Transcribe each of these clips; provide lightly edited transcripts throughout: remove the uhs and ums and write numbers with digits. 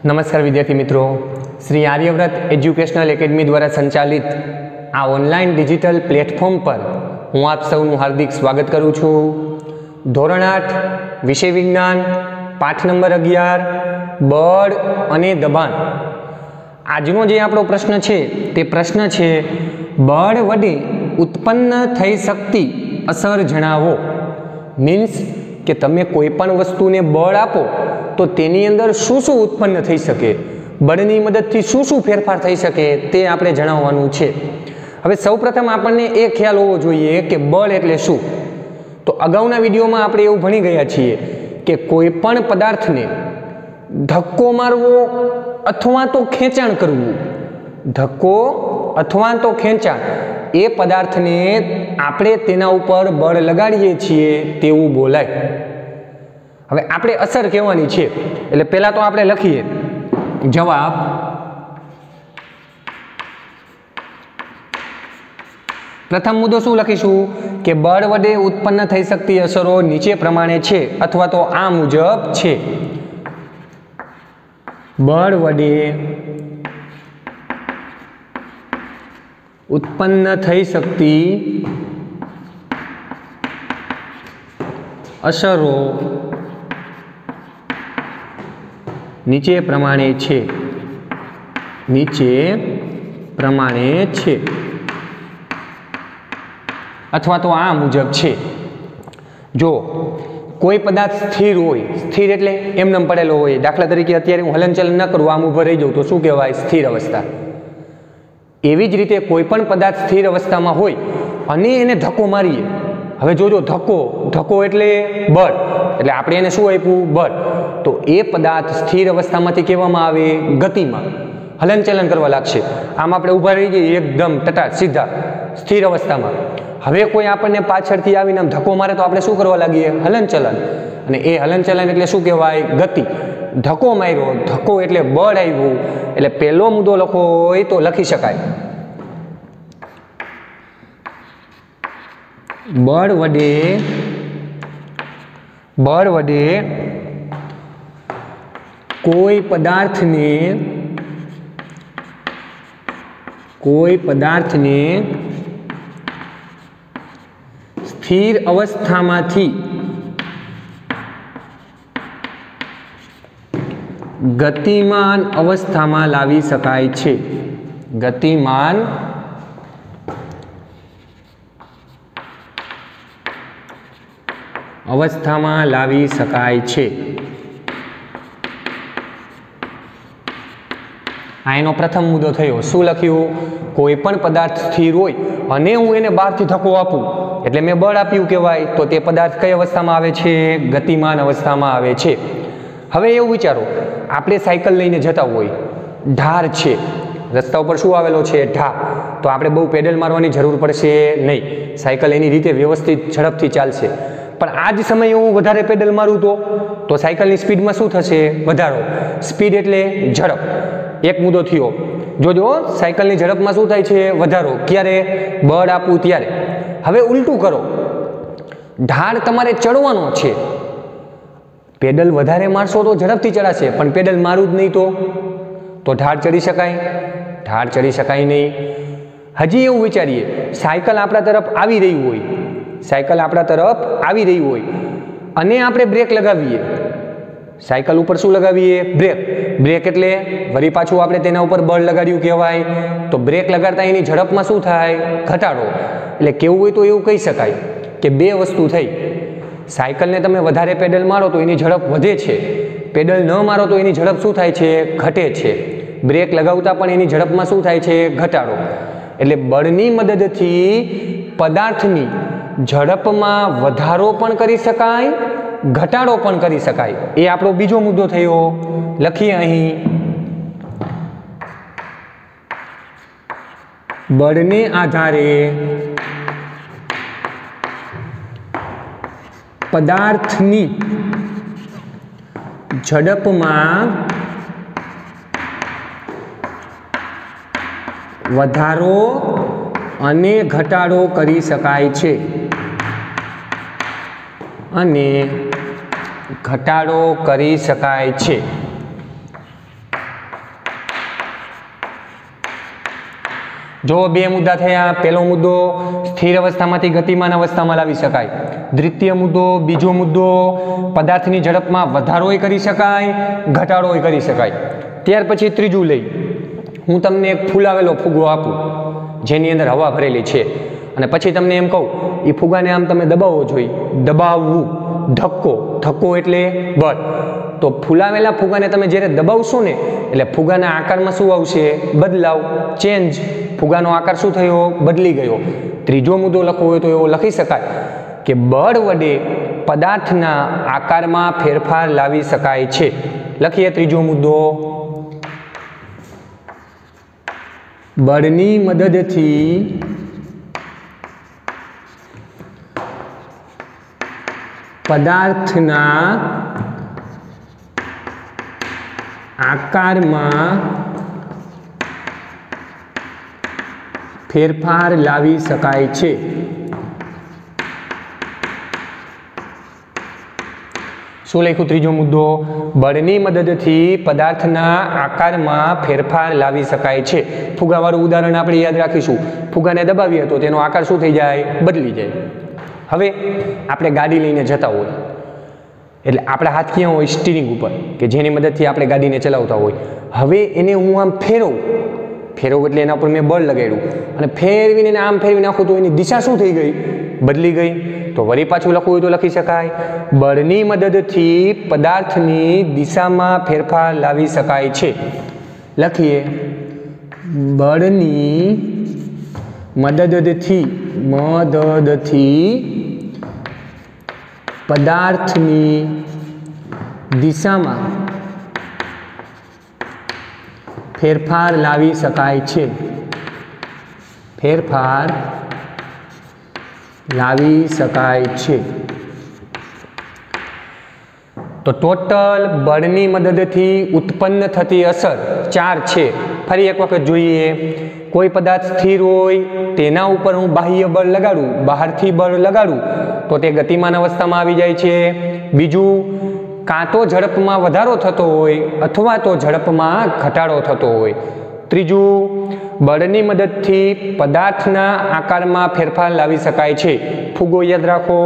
नमस्कार विद्यार्थी मित्रों, श्री आर्यव्रत एज्युकेशनल एकेडमी द्वारा संचालित आ ऑनलाइन डिजिटल प्लेटफॉर्म पर हूँ आप सौનું हार्दिक स्वागत करूँ छूँ। धोरण 8 विषय विज्ञान पाठ नंबर 11 बळ अने दबाण। आजनो जे आपणो प्रश्न छे ते प्रश्न छे बळ वडे उत्पन्न थई सकती असर जणावो। मीन्स के तमे कोईपण वस्तुने बळ आपो तो तेनी अंदर शुं शुं उत्पन्न थई सके, बळनी मददथी शुं शुं फेरफार थई सके ते आपणे जणाववानुं छे। हवे सौप्रथम आपणने ए ख्याल होवो जोईए के बळ एटले शुं। तो अगाउना विडियोमां आपणे एवुं भणी गया छीए के कोईपण पदार्थने धक्को मारवो अथवा तो खेंचाण करवुं, धक्को अथवा तो खेंचाण ए पदार्थने आपणे तेना उपर बळ लगाडीए छीए तेवुं बोलाय। हवे आपणे असर कहेवानी छे એટલે પહેલા તો આપણે લખીએ જવાબ। प्रथम मुद्दो શું લખીશું કે બળ વડે ઉત્પન્ન થઈ શકતી અસરો નીચે પ્રમાણે છે અથવા તો આ મુજબ છે। બળ વડે ઉત્પન્ન થઈ શકતી અસરો नीचे प्रमाणे छे, नीचे प्रमाणे छे अथवा तो आ मुजब छे। जो कोई पदार्थ स्थिर होय, स्थिर एटले एमनेम पड़ेलो होय, दाखला तरीके अत्यारे हूँ हलनचलन न करूँ, आम ऊभो रही जाऊँ तो शुं कहेवाय स्थिर अवस्था। एवी ज रीते कोईपण पदार्थ स्थिर अवस्थामां होय अने एने धक्को मारीए। हवे जोजो धक्को, धक्को एटले बळ, एटले आपणे एने शुं आप्युं बळ। तो ए पदार्थ स्थिर अवस्थामांथी कहेवामां आवे गतिमां, हलनचलन करवा लागशे। आम आपणे ऊभा रही जईए एकदम टटाट सीधा स्थिर अवस्थामां। हवे कोई आपणे पाछळथी आवीने आम धक्को मारे तो आपणे शुं करवा लागीए हलनचलन, अने ए हलनचलन एटले शुं कहेवाय गति। धक्को मार्यो, धक्को एटले बळ आव्युं, एटले पहेलो मुद्दो लखવો હોય तो लखी शकाय बळ वडे कोई पदार्थने स्थिर अवस्थामांथी गतिमान अवस्थामां लावी शकाय छे। गतिमान अवस्थामां लावी शकाय छे। आ एनो प्रथम मुद्दो थयो। शुं लख्युं? कोईपण पदार्थ स्थिर होय अने हूँ एने बहारथी धक्को आपूं एटले मैं बळ आप्युं कहेवाय, तो ते पदार्थ कई अवस्थामां आवे छे? गतिमान अवस्थामां आवे छे। हवे एवुं विचारो, आपणे साइकल लईने जता होय, ढार छे, रस्ता पर शुं आवेलो छे? ढार। तो आपणे बहु पेडल मारवानी जरूर पड़शे नहीं, साइकल एनी रीते व्यवस्थित झड़पथी चालशे। पण आज समय हूँ वधारे पेडल मारूँ तो साइकलनी स्पीडमां शुं थशे? वधारो। स्पीड एटले झड़प। एक मुद्दो थयो। जोजो साइकलनी झड़पमां शुं थाय छे? वधारो। क्यारे? बळ आपું त्यारे। हवे उल्टું करो, ढाळ तमारे चढ़वानो छे, पेडल वधारे मारशो तो झड़पथी चढ़ाशे, पण पेडल मारूं ज नहीं तो ढाळ चढ़ी शकाय? ढाळ चढ़ी शकाय नहीं। हजी एवुं विचारीए, साइकल आपणा तरफ आवी रही होय, साइकल आपणा तरफ आवी रही होय अने आपणे ब्रेक लगावीए, साइकल उपर शुं लगावीए? ब्रेक। ब्रेक एटले वरी पाछुं आपणे तेना उपर बळ लगाड्युं कहेवाय। तो ब्रेक लगाडता एनी झड़पमां शुं थाय? घटाडो। एटले केवुं होय तो एवुं कही शकाय के बे वस्तु थई। साइकलने तमे वधारे पेडल मारो तो एनी झड़प वधे छे, पेडल न मारो तो एनी झड़प शुं थाय छे? घटे छे। ब्रेक लगावता पण एनी झड़पमां शुं थाय छे? घटाडो। एटले बळनी मददथी पदार्थनी झड़पमां वधारो पण करी शकाय, घटाडो पण करी शकाय। ए आपणो बीजो मुद्दो थयो। लखीए अहीं बळने आधारे पदार्थनी झड़पमां वधारो अने घटाडो करी शकाय छे। अने घटाडो करी शकाय छे। જો બે મુદ્દા થયા. પહેલો મુદ્દો સ્થિર અવસ્થામાંથી ગતિમાન અવસ્થામાં લાવી શકાય. દ્વિતીય મુદ્દો, બીજો મુદ્દો પદાર્થની ઝડપમાં વધારોય કરી શકાય, ઘટાડોય કરી શકાય. ત્યાર પછી ત્રીજું લઈ હું તમને એક ફૂલાવેલો ફુગ્ગો આપું જેની અંદર હવા ભરેલી છે અને પછી તમને એમ કહું એ ફુગ્ગાને આમ તમે દબાવવો જોઈએ. દબાવવું, ધક્કો, ધક્કો એટલે બળ. તો ફૂલાવેલા ફુગ્ગાને તમે જ્યારે દબાવશો ને એટલે ફુગ્ગાના આકારમાં શું આવશે? બદલાવ, ચેન્જ. ફુગ્ગાનો આકાર શું થયો? બદલી ગયો. ત્રીજો મુદ્દો લખવો હોય તો એવો લખી શકાય કે બળ વડે પદાર્થના આકારમાં ફેરફાર લાવી શકાય છે. લખીએ ત્રીજો મુદ્દો. બળની મદદથી પદાર્થના આકારમાં ફેરફાર લાવી શકાય છે. શું લખ્યું? ત્રીજો મુદ્દો, બળની મદદથી પદાર્થના આકારમાં ફેરફાર લાવી શકાય છે. ફુગાવાળું ઉદાહરણ આપણે યાદ રાખીશું. ફુગાને દબાવીએ તો તેનો આકાર શું થઈ જાય? બદલી જાય. હવે આપણે ગાડી લઈને જતા હોય એટલે આપણા હાથ ક્યાં હોય? સ્ટીરિંગ ઉપર, કે જેની મદદથી આપણે ગાડીને ચલાવતા હોય. હવે એને હું આમ ફેરવું એટલે એના ઉપર મેં બળ લગાડ્યું અને ફેરવીને એને આમ ફેરવી નાખું તો એની દિશા શું થઈ ગઈ? બદલી ગઈ. તો વળી પાછું લખવું હોય તો લખી શકાય બળની મદદથી પદાર્થની દિશામાં ફેરફાર લાવી શકાય છે. લખીએ બળની મદદથી પદાર્થની દિશામાં ફેરફાર લાવી શકાય છે. ફેરફાર લાવી શકાય છે. તો ટોટલ બળની મદદથી ઉત્પન્ન થતી અસર 4 છે. ફરી એક વખત જોઈએ. કોઈ પદાર્થ સ્થિર હોય તેના ઉપર હું બાહ્ય બળ લગાડું, બહારથી બળ લગાડું તો તે ગતિમાન અવસ્થામાં આવી જાય છે. બીજું, કાં તો ઝડપમાં વધારો થતો હોય અથવા તો ઝડપમાં ઘટાડો થતો હોય. ત્રીજું, બળની મદદથી પદાર્થના આકારમાં ફેરફાર લાવી શકાય છે. ફુગ્ગો યાદ રાખો.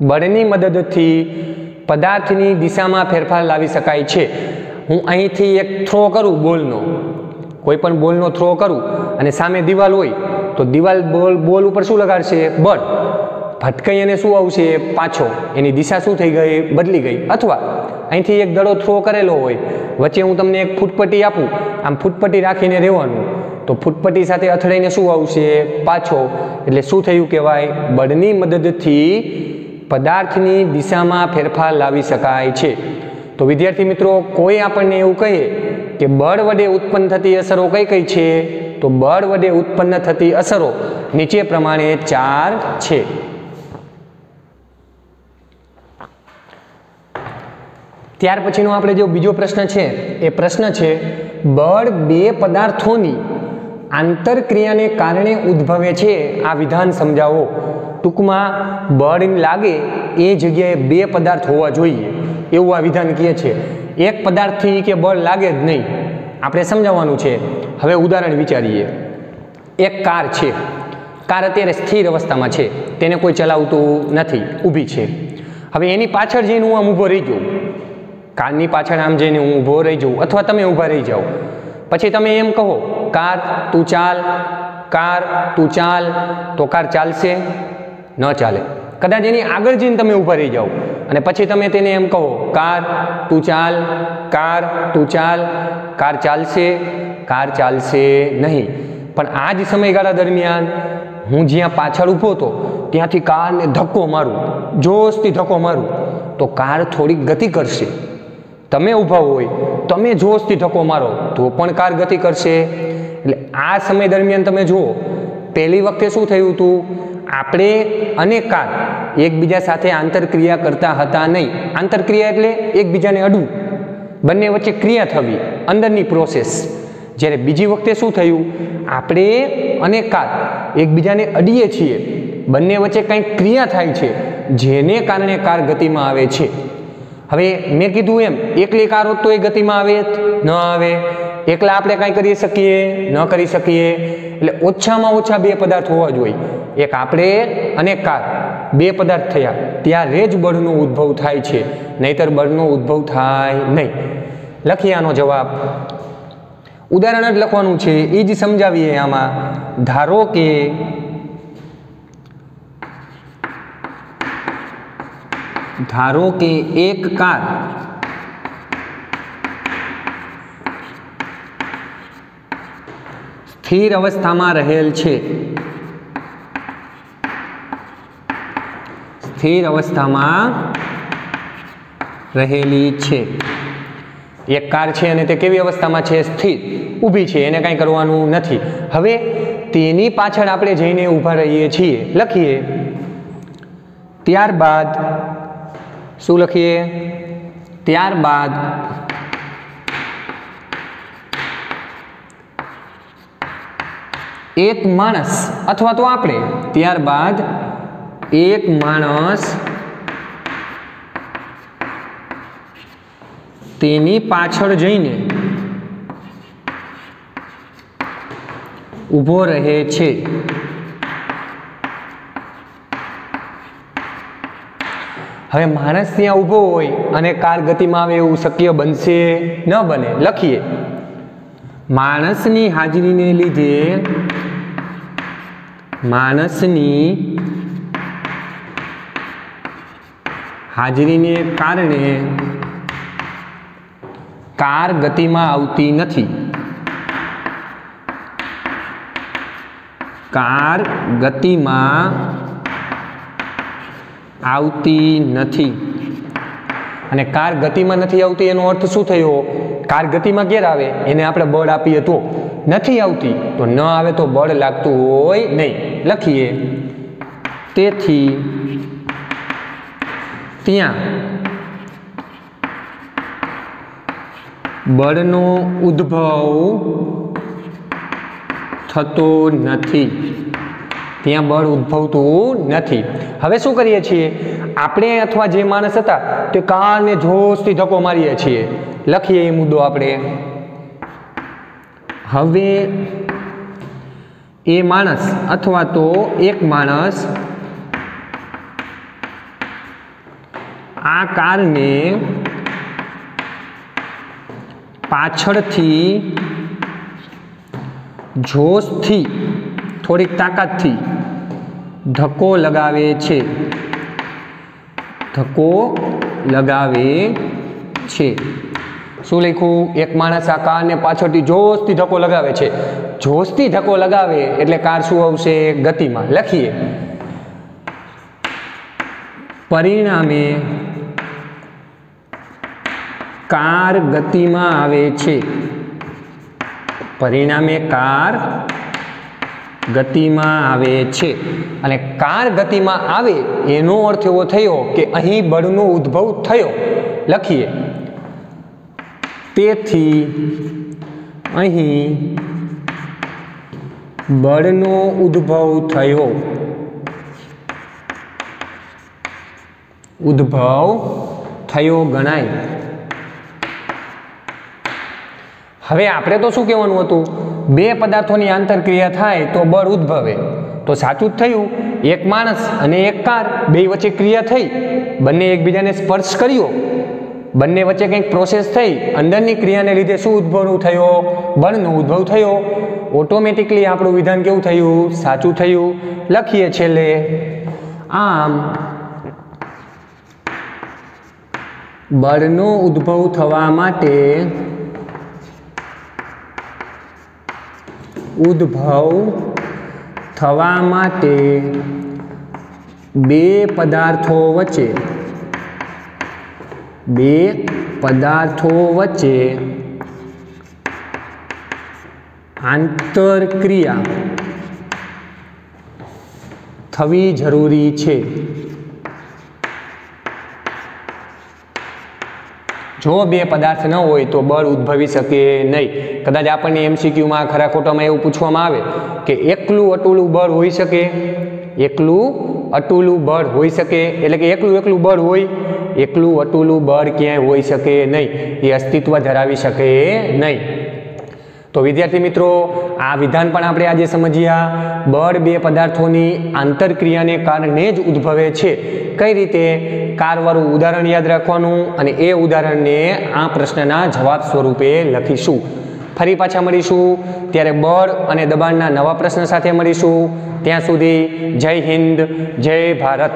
બળની મદદથી પદાર્થની દિશામાં ફેરફાર લાવી શકાય છે. હું અહીંથી એક થ્રો કરું બોલનો, કોઈ પણ બોલનો થ્રો કરું અને સામે દિવાલ હોય તો દિવાલ બોલ ઉપર શું લગાડશે? બળ. ભટકાઈ અને શું આવશે? પાછો. એની દિશા શું થઈ ગઈ? બદલી ગઈ. અથવા અહીંથી એક દડો થ્રો કરેલો હોય, વચ્ચે હું તમને એક ફૂટપટ્ટી આપું, આમ ફૂટપટ્ટી રાખીને રહેવાનું તો ફૂટપટ્ટી સાથે અથડાઈને શું આવશે? પાછો. એટલે શું થયું કહેવાય? બળની મદદથી પદાર્થની દિશામાં ફેરફાર લાવી શકાય છે. તો વિદ્યાર્થી મિત્રો, કોઈ આપણને એવું કહે કે બળ વડે ઉત્પન્ન થતી અસરો કઈ કઈ છે? તો બળ વડે ઉત્પન્ન થતી અસરો નીચે પ્રમાણે 4 છે. ત્યાર પછીનો આપણે જો બીજો પ્રશ્ન છે એ પ્રશ્ન છે બળ બે પદાર્થોની આંતરક્રિયાને કારણે ઉદ્ભવે છે. આ વિધાન સમજાવો. ટૂંકમાં બળ લાગે એ જગ્યાએ બે પદાર્થ હોવા જોઈએ એવું આ વિધાન કહે છે. એક પદાર્થથી કે બળ લાગે જ નહીં, આપણે સમજાવવાનું છે. હવે ઉદાહરણ વિચારીએ. એક કાર છે. કાર અત્યારે સ્થિર અવસ્થામાં છે, તેને કોઈ ચલાવતું નથી, ઊભી છે. હવે એની પાછળ જઈને હું આમ ઊભો રહી જાઉં, કારની પાછળ આમ જઈને હું ઊભો રહી જાઉં અથવા તમે ઊભા રહી જાઓ. પછી તમે એમ કહો કાર તું ચાલ, કાર તું ચાલ, તો કાર ચાલશે? ન ચાલે. કદાચ એની આગળ જઈને તમે ઊભા રહી જાઓ અને પછી તમે તેને એમ કહો કાર તું ચાલ, કાર તું ચાલ, કાર ચાલશે? કાર ચાલશે નહીં. પણ આ જ સમયગાળા દરમિયાન હું જ્યાં પાછળ ઊભો હતો ત્યાંથી કારને ધક્કો મારું, જોશથી ધક્કો મારું તો કાર થોડીક ગતિ કરશે. તમે ઊભા હોય, તમે જોશથી ધક્કો મારો તો પણ કાર ગતિ કરશે. એટલે આ સમય દરમિયાન તમે જુઓ, પહેલી વખતે શું થયું હતું? આપણે અને કાર એકબીજા સાથે આંતરક્રિયા કરતા હતા નહીં. આંતરક્રિયા એટલે એકબીજાને અડવું, બંને વચ્ચે ક્રિયા થવી, અંદરની પ્રોસેસ. જ્યારે બીજી વખતે શું થયું? આપણે અને કાર એકબીજાને અડીએ છીએ, બંને વચ્ચે કંઈક ક્રિયા થાય છે જેને કારણે કાર ગતિમાં આવે છે. હવે મેં કીધું એમ એકલી કાર હોત તો એ ગતિમાં આવે? ન આવે. એકલા આપણે કાંઈ કરી શકીએ? ન કરી શકીએ. એટલે ઓછામાં ઓછા બે પદાર્થ હોવા જોઈએ, એક આપણે અને કાર, બે પદાર્થ થયા ત્યારે જ બળનો ઉદ્ભવ થાય છે, નહીતર બળનો ઉદ્ભવ થાય નહીં. લખીએ આનો જવાબ. ઉદાહરણ જ લખવાનું છે, એ જ સમજાવીએ આમાં. ધારો કે એક કાર સ્થિર અવસ્થામાં રહેલ છે, સ્થિર અવસ્થામાં રહેલી છે. એક કાર છે અને તે કેવી અવસ્થામાં છે? સ્થિર, ઊભી છે, એને કાંઈ કરવાનું નથી. હવે તેની પાછળ આપણે જઈને ઊભા રહીએ છીએ. લખીએ. ત્યારબાદ શું લખીએ? ત્યારબાદ એક માણસ અથવા તો આપણે, ત્યારબાદ એક માણસ તેની પાછળ જઈને ઊભો રહે છે. હવે માણસ ત્યાં ઊભો હોય અને કાર ગતિમાં આવે એવું શક્ય બનશે? ન બને. લખીએ. માણસની હાજરીને લીધે, માણસની હાજરીને કારણે કાર ગતિમાં આવતી નથી. કાર ગતિમાં આવતી નથી. અને કાર ગતિમાં નથી આવતી એનો અર્થ શું થયો? કાર ગતિમાં ક્યારે આવે? એને આપણે બળ આપીએ તો. નથી આવતી તો ન આવે તો બળ લાગતું હોય નહીં. લખીએ. તેથી ત્યાં બળનો ઉદ્ભવ થતો નથી. ત્યાં બળ ઉદ્ભવતું નથી. હવે શું કરીએ છીએ આપણે, અથવા જે માણસ હતા તે કારને જોશથી ધક્કો મારીએ છીએ. લખીએ એ મુદ્દો આપણે. હવે એ માણસ અથવા તો એક માણસ આ કારને પાછળથી જોશથી, થોડીક તાકાતથી ધક્કો લગાવે છે. ધક્કો લગાવે છે. શું લખ્યું? એક માણસ આ કારને પાછળથી જોશથી ધક્કો લગાવે છે. જોશથી ધક્કો લગાવે એટલે કાર શું આવશે? ગતિમાં. લખીએ. પરિણામે કાર ગતિમાં આવે છે. પરિણામે કાર ગતિમાં આવે છે. અને કાર ગતિમાં આવે એનો અર્થ એવો થયો કે અહીં બળનો ઉદ્ભવ થયો. લખીએ. તેથી અહીં બળનો ઉદ્ભવ થયો. ઉદ્ભવ થયો ગણાય. હવે આપણે તો શું કહેવાનું હતું? બે પદાર્થોની આંતરક્રિયા થાય તો બળ ઉદ્ભવે. તો સાચું જ થયું. એક માણસ અને એક કાર, બે વચ્ચે ક્રિયા થઈ, બંને એકબીજાને સ્પર્શ કર્યો, બંને વચ્ચે કંઈક પ્રોસેસ થઈ, અંદરની ક્રિયાને લીધે શું ઉદ્ભવ થયો? બળનો ઉદ્ભવ થયો. ઓટોમેટિકલી આપણું વિધાન કેવું થયું? સાચું થયું. લખીએ છેલ્લે. આમ બળનો ઉદ્ભવ થવા માટે બે પદાર્થો વચ્ચે આંતરક્રિયા થવી જરૂરી છે. જો બે પદાર્થ ન હોય તો બળ ઉદ્ભવી શકે નહીં. કદાચ આપણને એમસીક્યુમાં ખરા ખોટામાં એવું પૂછવામાં આવે કે એકલું અટૂલું બળ હોઈ શકે? એકલું અટૂલું બળ હોઈ શકે એટલે કે એકલું બળ હોય? એકલું અટૂલું બળ ક્યાંય હોઈ શકે નહીં. એ અસ્તિત્વ ધરાવી શકે નહીં. તો વિદ્યાર્થી મિત્રો, આ વિધાન પણ આપણે આજે સમજ્યા. બળ બે પદાર્થોની આંતરક્રિયાને કારણે જ ઉદ્ભવે છે. કઈ રીતે? કારવાળું ઉદાહરણ યાદ રાખવાનું અને એ ઉદાહરણને આ પ્રશ્નના જવાબ સ્વરૂપે લખીશું. ફરી પાછા મળીશું, ત્યારે બળ અને દબાણના નવા પ્રશ્ન સાથે મળીશું. ત્યાં સુધી જય હિન્દ, જય ભારત.